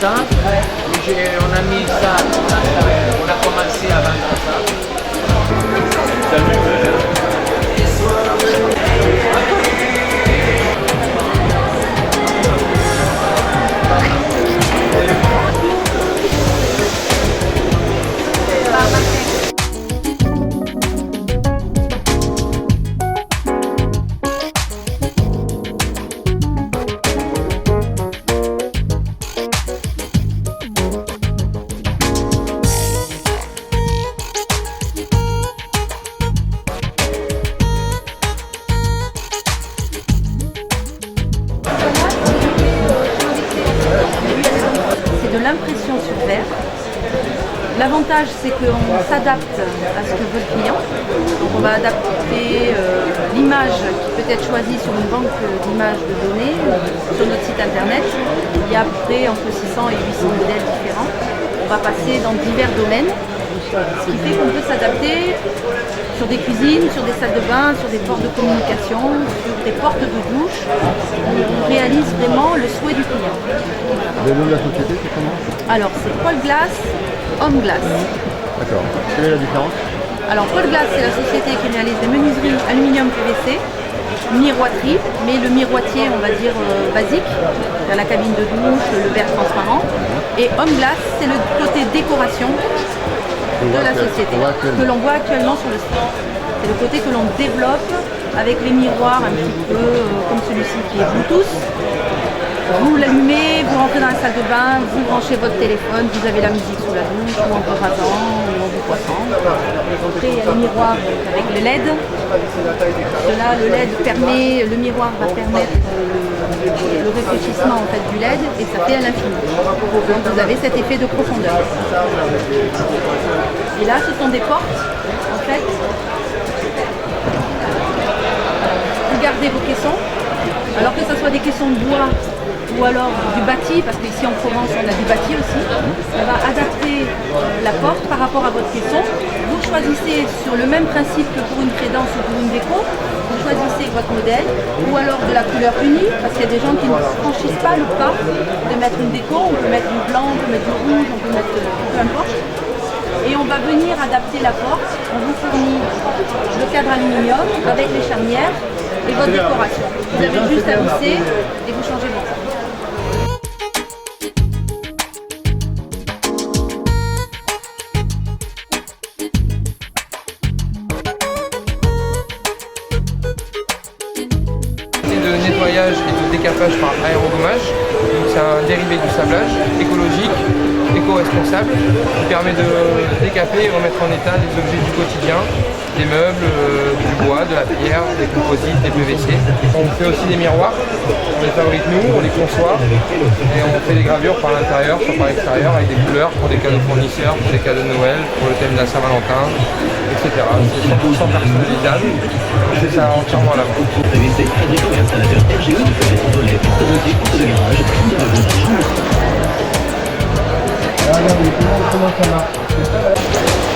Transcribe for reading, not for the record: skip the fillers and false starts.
ça. On a mis ça, on a commencé à vendre ça. L'impression sur verre. L'avantage, c'est qu'on s'adapte à ce que veut le client. Donc on va adapter l'image qui peut être choisie sur une banque d'images de données sur notre site internet. Il y a à peu près entre 600 et 800 modèles différents. On va passer dans divers domaines, ce qui fait qu'on peut s'adapter sur des cuisines, sur des salles de bain, sur des portes de communication, sur des portes de douche. On réalise vraiment le souhait du client. Le nom de la société, c'est comment? Alors, c'est Paul Glass, Homme Glass. D'accord. Quelle est la différence? Alors, Paul Glass, c'est la société qui réalise des menuiseries aluminium PVC, miroiterie, mais le miroitier, on va dire, basique, dans la cabine de douche, le verre transparent. Et Homme Glass, c'est le côté décoration de la société, que l'on voit actuellement sur le site. C'est le côté que l'on développe avec les miroirs un petit peu comme celui-ci qui est Bluetooth. Vous l'allumez, vous rentrez dans la salle de bain, vous branchez votre téléphone, vous avez la musique sous la douche, ou en vous rasant, ou en vous poissant. Après, il y a les miroirs avec le LED. Là, le LED permet, le miroir va permettre le réfléchissement en fait, du LED et ça fait à l'infini. Donc vous avez cet effet de profondeur. Et là, ce sont des portes, en fait. Vous gardez vos caissons, alors que ce soit des caissons de bois ou alors du bâti, parce qu'ici en Provence on a du bâti aussi. On va adapter la porte par rapport à votre caisson. Vous choisissez sur le même principe que pour une crédence ou pour une déco. Vous choisissez votre modèle ou alors de la couleur unie, parce qu'il y a des gens qui ne franchissent pas le pas de mettre une déco. On peut mettre du blanc, on peut mettre du rouge, on peut mettre peu importe. Et on va venir adapter la porte. On vous fournit le cadre aluminium avec les charnières et votre décoration. Vous avez juste à visser et vous changez vos portes. De nettoyage et de décapage par aérogommage. C'est un dérivé du sablage, écologique, éco-responsable, qui permet de décaper et remettre en état les objets du quotidien, des meubles, du bois, de la pierre, des composites, des PVC. On fait aussi des miroirs, on les fabrique nous, on les conçoit et on fait des gravures par l'intérieur, soit par l'extérieur, avec des couleurs pour des cadeaux fournisseurs, pour des cadeaux de Noël, pour le thème de la Saint-Valentin, etc. C'est 100% personnalisable, c'est ça entièrement à la main. Regardez, comment ça marche?